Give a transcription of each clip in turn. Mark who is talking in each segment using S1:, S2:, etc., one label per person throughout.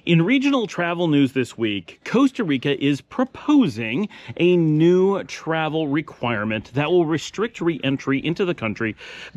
S1: In regional travel news this week, Costa Rica is proposing a new travel requirement that will restrict re-entry into the country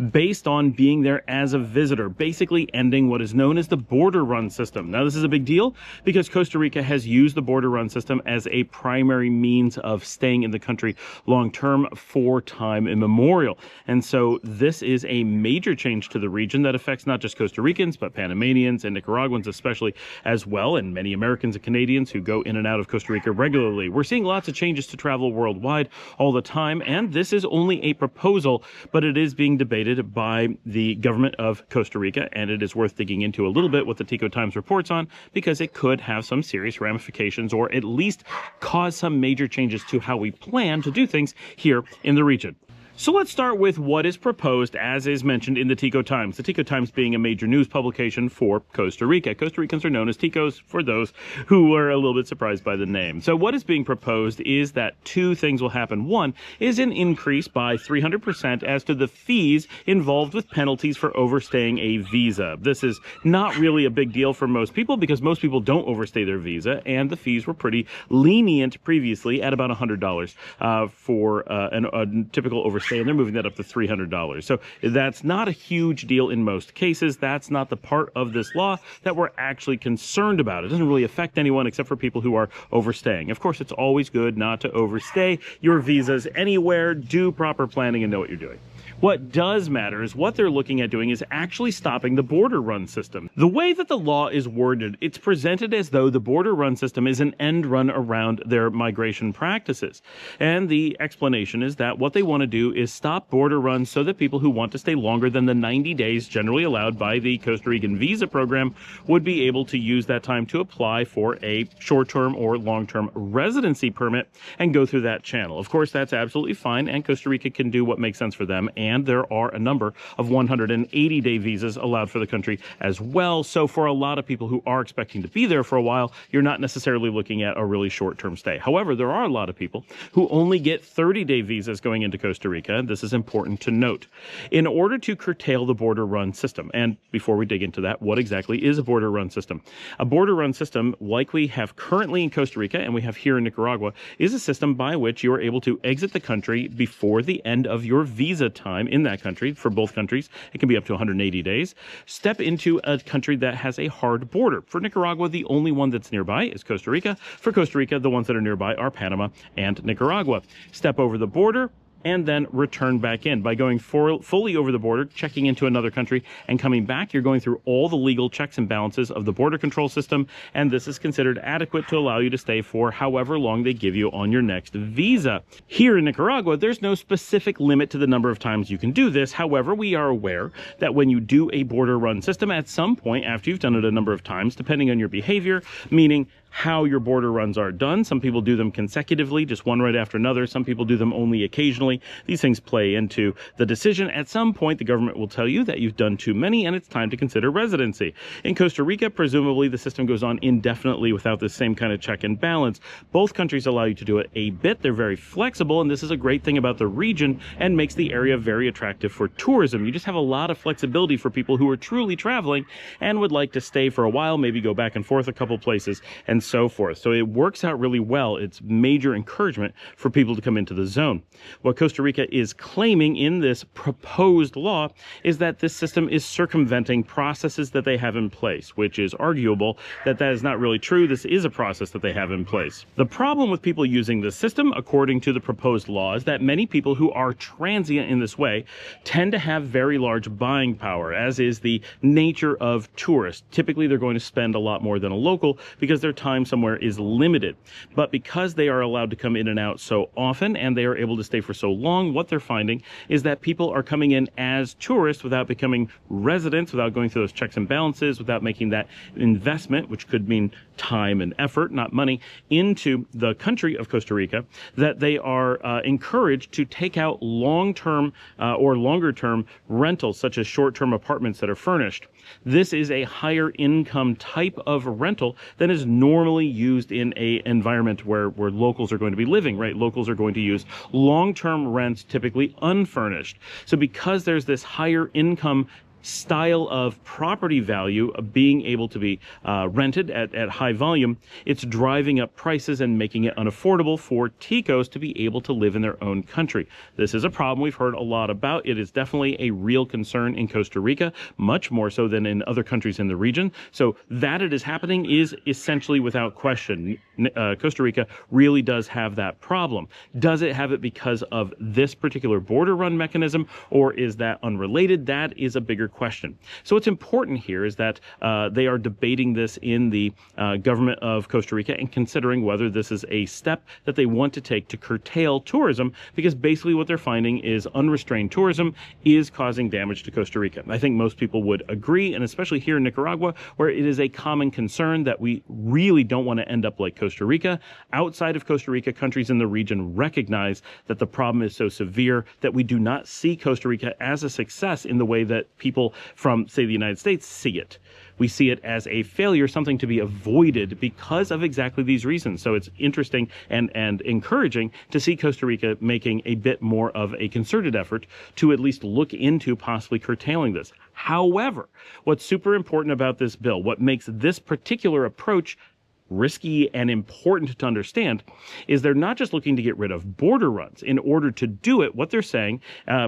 S1: based on being there as a visitor, basically ending what is known as the border run system. Now, this is a big deal because Costa Rica has used the border run system as a primary means of staying in the country long-term for time immemorial. And so this is a major change to the region that affects not just Costa Ricans, but Panamanians and Nicaraguans especially as well, and many Americans and Canadians who go in and out of Costa Rica regularly. We're seeing lots of changes to travel worldwide all the time, and this is only a proposal, but it is being debated by the government of Costa Rica, and it is worth digging into a little bit what the Tico Times reports on, because it could have some serious ramifications, or at least cause some major changes to how we plan to do things here in the region. So let's start with what is proposed, as is mentioned in the Tico Times. The Tico Times being a major news publication for Costa Rica. Costa Ricans are known as Ticos for those who are a little bit surprised by the name. So what is being proposed is that two things will happen. One is an increase by 300% as to the fees involved with penalties for overstaying a visa. This is not really a big deal for most people because most people don't overstay their visa, and the fees were pretty lenient previously at about $100 for a typical overstay. And they're moving that up to $300. So that's not a huge deal in most cases. That's not the part of this law that we're actually concerned about. It doesn't really affect anyone except for people who are overstaying. Of course, it's always good not to overstay your visas anywhere. Do proper planning and know what you're doing. What does matter is what they're looking at doing is actually stopping the border run system. The way that the law is worded, it's presented as though the border run system is an end run around their migration practices. And the explanation is that what they want to do is stop border runs so that people who want to stay longer than the 90 days generally allowed by the Costa Rican visa program would be able to use that time to apply for a short-term or long-term residency permit and go through that channel. Of course, that's absolutely fine, and Costa Rica can do what makes sense for them. And there are a number of 180-day visas allowed for the country as well. So for a lot of people who are expecting to be there for a while, you're not necessarily looking at a really short-term stay. However, there are a lot of people who only get 30-day visas going into Costa Rica. This is important to note. In order to curtail the border run system, and before we dig into that, what exactly is a border run system? A border run system, like we have currently in Costa Rica and we have here in Nicaragua, is a system by which you are able to exit the country before the end of your visa time in that country. For both countries, it can be up to 180 days. Step into a country that has a hard border. For Nicaragua, the only one that's nearby is Costa Rica. For Costa Rica, the ones that are nearby are Panama and Nicaragua. Step over the border and then return back in. By going fully over the border, checking into another country, and coming back, you're going through all the legal checks and balances of the border control system, and this is considered adequate to allow you to stay for however long they give you on your next visa. Here in Nicaragua, there's no specific limit to the number of times you can do this. However, we are aware that when you do a border run system, at some point after you've done it a number of times, depending on your behavior, meaning how your border runs are done. Some people do them consecutively, just one right after another. Some people do them only occasionally. These things play into the decision. At some point, the government will tell you that you've done too many and it's time to consider residency. In Costa Rica, presumably the system goes on indefinitely without the same kind of check and balance. Both countries allow you to do it a bit. They're very flexible, and this is a great thing about the region and makes the area very attractive for tourism. You just have a lot of flexibility for people who are truly traveling and would like to stay for a while, maybe go back and forth a couple places, and so forth. So it works out really well. It's major encouragement for people to come into the zone. What Costa Rica is claiming in this proposed law is that this system is circumventing processes that they have in place, which is arguable that is not really true. This is a process that they have in place. The problem with people using this system, according to the proposed law, is that many people who are transient in this way tend to have very large buying power, as is the nature of tourists. Typically, they're going to spend a lot more than a local because their time somewhere is limited. But because they are allowed to come in and out so often and they are able to stay for so long, what they're finding is that people are coming in as tourists without becoming residents, without going through those checks and balances, without making that investment, which could mean time and effort, not money, into the country of Costa Rica, that they are encouraged to take out long-term or longer-term rentals, such as short-term apartments that are furnished. This is a higher income type of rental than is normally used in an environment where locals are going to be living, right? Locals are going to use long-term rents, typically unfurnished. So because there's this higher income style of property value of being able to be rented at high volume, it's driving up prices and making it unaffordable for Ticos to be able to live in their own country. This is a problem we've heard a lot about. It is definitely a real concern in Costa Rica, much more so than in other countries in the region. So that it is happening is essentially without question. Costa Rica really does have that problem. Does it have it because of this particular border run mechanism, or is that unrelated? That is a bigger question. So what's important here is that they are debating this in the government of Costa Rica and considering whether this is a step that they want to take to curtail tourism, because basically what they're finding is unrestrained tourism is causing damage to Costa Rica. I think most people would agree, and especially here in Nicaragua, where it is a common concern that we really don't want to end up like Costa Rica. Outside of Costa Rica, countries in the region recognize that the problem is so severe that we do not see Costa Rica as a success in the way that people from, say, the United States see it. We see it as a failure, something to be avoided because of exactly these reasons. So it's interesting and encouraging to see Costa Rica making a bit more of a concerted effort to at least look into possibly curtailing this. However, what's super important about this bill, what makes this particular approach risky and important to understand, is they're not just looking to get rid of border runs. In order to do it, what they're saying,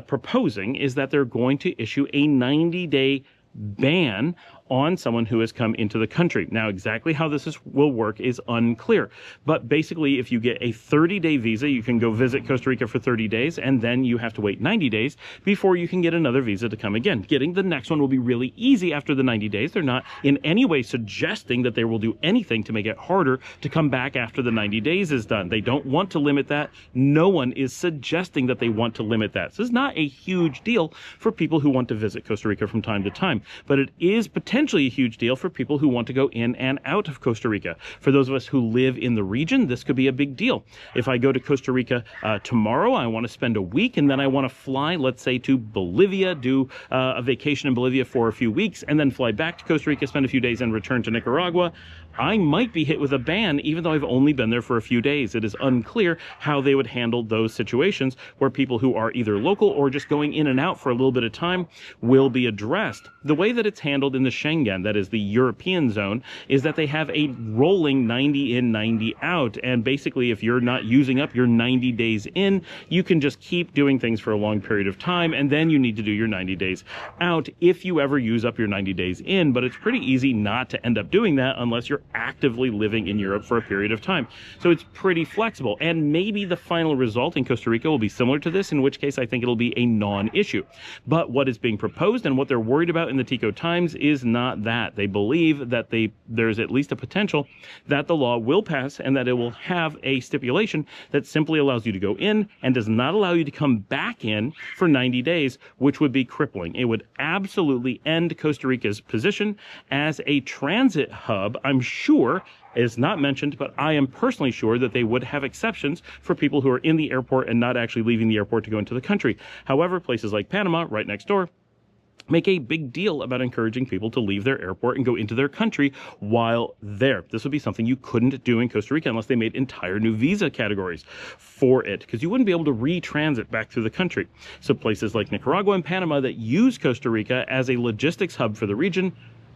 S1: proposing, is that they're going to issue a 90-day ban on someone who has come into the country. Now, exactly how this will work is unclear. But basically, if you get a 30-day visa, you can go visit Costa Rica for 30 days, and then you have to wait 90 days before you can get another visa to come again. Getting the next one will be really easy after the 90 days. They're not in any way suggesting that they will do anything to make it harder to come back after the 90 days is done. They don't want to limit that. No one is suggesting that they want to limit that. So it's not a huge deal for people who want to visit Costa Rica from time to time, but it is potentially a huge deal for people who want to go in and out of Costa Rica. For those of us who live in the region, this could be a big deal. If I go to Costa Rica tomorrow, I want to spend a week, and then I want to fly, let's say, to Bolivia, do a vacation in Bolivia for a few weeks, and then fly back to Costa Rica, spend a few days, and return to Nicaragua. I might be hit with a ban, even though I've only been there for a few days. It is unclear how they would handle those situations where people who are either local or just going in and out for a little bit of time will be addressed. The way that it's handled in the Schengen, that is the European zone, is that they have a rolling 90 in, 90 out. And basically, if you're not using up your 90 days in, you can just keep doing things for a long period of time, and then you need to do your 90 days out if you ever use up your 90 days in. But it's pretty easy not to end up doing that unless you're actively living in Europe for a period of time. So it's pretty flexible. And maybe the final result in Costa Rica will be similar to this, in which case I think it'll be a non-issue. But what is being proposed and what they're worried about in the Tico Times is not that. They believe that there's at least a potential that the law will pass and that it will have a stipulation that simply allows you to go in and does not allow you to come back in for 90 days, which would be crippling. It would absolutely end Costa Rica's position as a transit hub. I'm sure is not mentioned, but I am personally sure that they would have exceptions for people who are in the airport and not actually leaving the airport to go into the country. However, places like Panama, right next door, make a big deal about encouraging people to leave their airport and go into their country while there. This would be something you couldn't do in Costa Rica unless they made entire new visa categories for it, because you wouldn't be able to retransit back through the country. So places like Nicaragua and Panama that use Costa Rica as a logistics hub for the region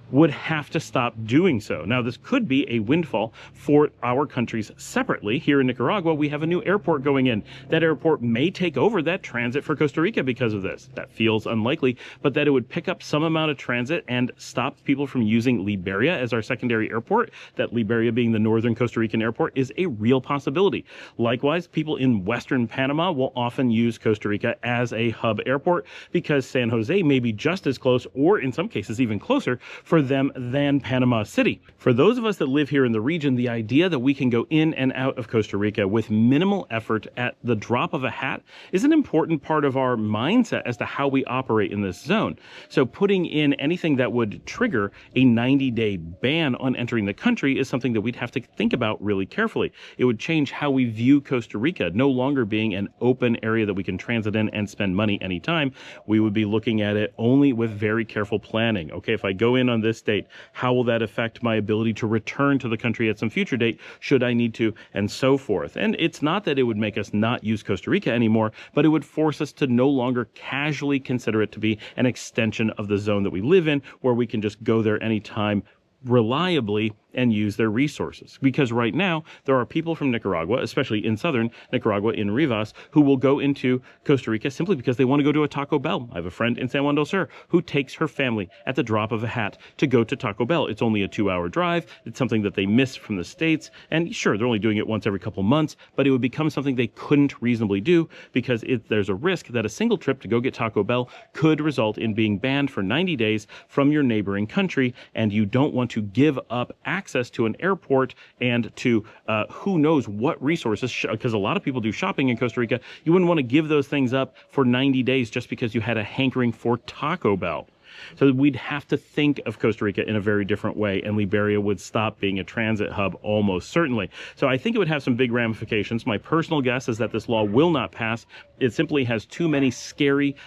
S1: would have to stop doing so. Now, this could be a windfall for our countries separately. Here in Nicaragua, we have a new airport going in. That airport may take over that transit for Costa Rica because of this. That feels unlikely, but that it would pick up some amount of transit and stop people from using Liberia as our secondary airport, that Liberia being the northern Costa Rican airport, is a real possibility. Likewise, people in western Panama will often use Costa Rica as a hub airport because San Jose may be just as close, or in some cases even closer, for them than Panama City. For those of us that live here in the region, the idea that we can go in and out of Costa Rica with minimal effort at the drop of a hat is an important part of our mindset as to how we operate in this zone. So putting in anything that would trigger a 90-day ban on entering the country is something that we'd have to think about really carefully. It would change how we view Costa Rica, no longer being an open area that we can transit in and spend money anytime. We would be looking at it only with very careful planning. Okay, if I go in on this this date? How will that affect my ability to return to the country at some future date, should I need to, and so forth. And it's not that it would make us not use Costa Rica anymore, but it would force us to no longer casually consider it to be an extension of the zone that we live in, where we can just go there anytime reliably and use their resources. Because right now, there are people from Nicaragua, especially in southern Nicaragua, in Rivas, who will go into Costa Rica simply because they want to go to a Taco Bell. I have a friend in San Juan del Sur who takes her family at the drop of a hat to go to Taco Bell. It's only a 2-hour drive. It's something that they miss from the States. And sure, they're only doing it once every couple months, but it would become something they couldn't reasonably do because there's a risk that a single trip to go get Taco Bell could result in being banned for 90 days from your neighboring country, and you don't want to give up access to an airport and to who knows what resources, because a lot of people do shopping in Costa Rica. You wouldn't want to give those things up for 90 days just because you had a hankering for Taco Bell. So we'd have to think of Costa Rica in a very different way, and Liberia would stop being a transit hub almost certainly. So I think it would have some big ramifications. My personal guess is that this law will not pass. It simply has too many scary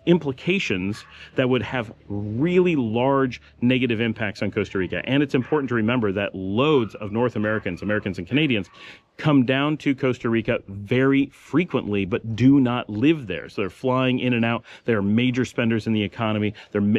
S1: implications that would have really large negative impacts on Costa Rica. And it's important to remember that loads of North Americans, Americans and Canadians, come down to Costa Rica very frequently, but do not live there. So they're flying in and out. They're major spenders in the economy.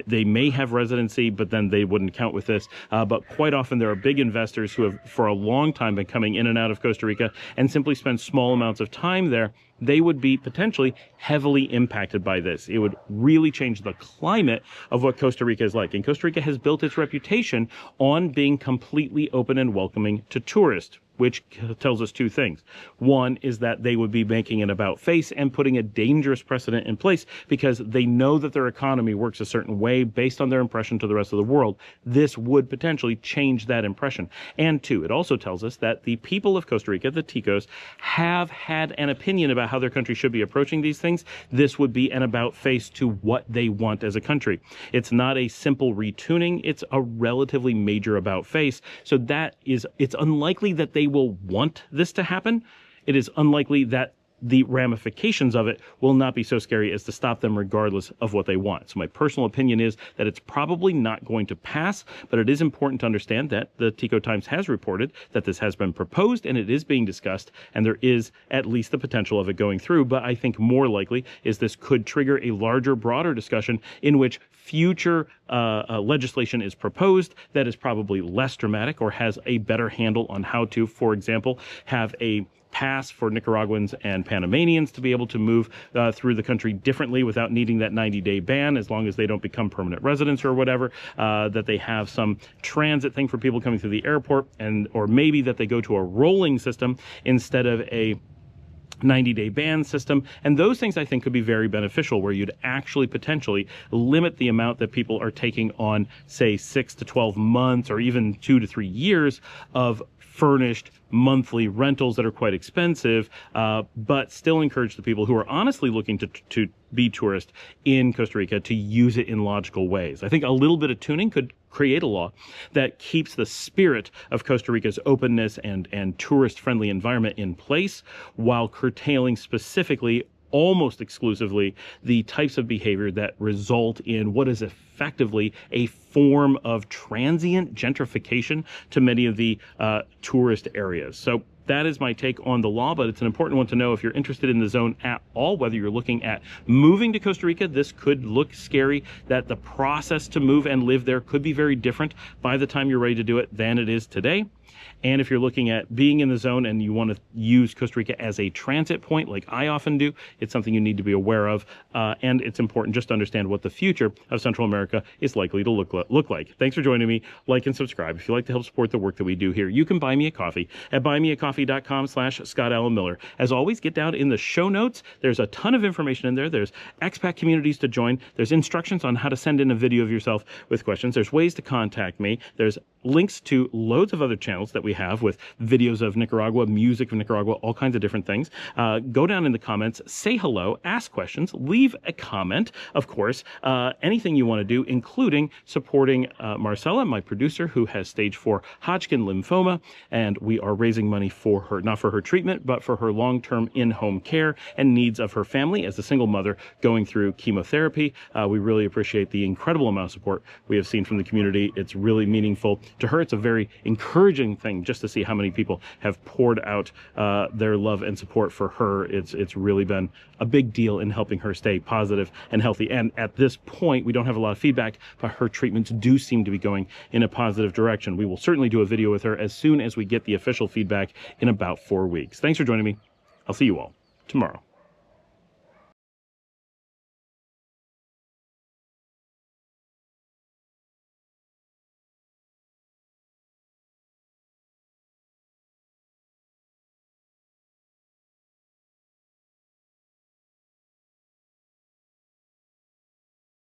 S1: They may have residency, but then they wouldn't count with this. But quite often there are big investors who have for a long time been coming in and out of Costa Rica and simply spend small amounts of time there. They would be potentially heavily impacted by this. It would really change the climate of what Costa Rica is like. And Costa Rica has built its reputation on being completely open and welcoming to tourists, which tells us two things. One is that they would be making an about face and putting a dangerous precedent in place because they know that their economy works a certain way based on their impression to the rest of the world. This would potentially change that impression. And two, it also tells us that the people of Costa Rica, the Ticos, have had an opinion about how their country should be approaching these things. This would be an about face to what they want as a country. It's not a simple retuning. It's a relatively major about face. So it's unlikely that they will want this to happen. It is unlikely that the ramifications of it will not be so scary as to stop them regardless of what they want. So my personal opinion is that it's probably not going to pass, but it is important to understand that the Tico Times has reported that this has been proposed and it is being discussed, and there is at least the potential of it going through. But I think more likely is this could trigger a larger, broader discussion in which future legislation is proposed that is probably less dramatic or has a better handle on how to, for example, have a pass for Nicaraguans and Panamanians to be able to move through the country differently without needing that 90-day ban, as long as they don't become permanent residents or whatever, that they have some transit thing for people coming through the airport, or maybe that they go to a rolling system instead of a 90-day ban system. And those things I think could be very beneficial, where you'd actually potentially limit the amount that people are taking on, say, 6 to 12 months or even 2 to 3 years of furnished monthly rentals that are quite expensive, but still encourage the people who are honestly looking to be tourists in Costa Rica to use it in logical ways. I think a little bit of tuning could create a law that keeps the spirit of Costa Rica's openness and tourist-friendly environment in place, while curtailing specifically, almost exclusively, the types of behavior that result in what is effectively a form of transient gentrification to many of the tourist areas. So that is my take on the law, but it's an important one to know if you're interested in the zone at all, whether you're looking at moving to Costa Rica. This could look scary, that the process to move and live there could be very different by the time you're ready to do it than it is today. And if you're looking at being in the zone and you want to use Costa Rica as a transit point, like I often do, it's something you need to be aware of. And it's important just to understand what the future of Central America is likely to look like. Thanks for joining me. Like and subscribe. If you'd like to help support the work that we do here, you can buy me a coffee at buymeacoffee.com/Scott Allen Miller. As always, get down in the show notes. There's a ton of information in there. There's expat communities to join. There's instructions on how to send in a video of yourself with questions. There's ways to contact me. There's links to loads of other channels channels that we have with videos of Nicaragua, music of Nicaragua, all kinds of different things. Go down in the comments, say hello, ask questions, leave a comment, of course, anything you want to do, including supporting Marcela, my producer, who has stage 4 Hodgkin lymphoma, and we are raising money for her, not for her treatment, but for her long-term in-home care and needs of her family as a single mother going through chemotherapy. We really appreciate the incredible amount of support we have seen from the community. It's really meaningful to her. It's a very encouraging thing just to see how many people have poured out their love and support for her. It's really been a big deal in helping her stay positive and healthy. And at this point, we don't have a lot of feedback, but her treatments do seem to be going in a positive direction. We will certainly do a video with her as soon as we get the official feedback in about 4 weeks. Thanks for joining me. I'll see you all tomorrow.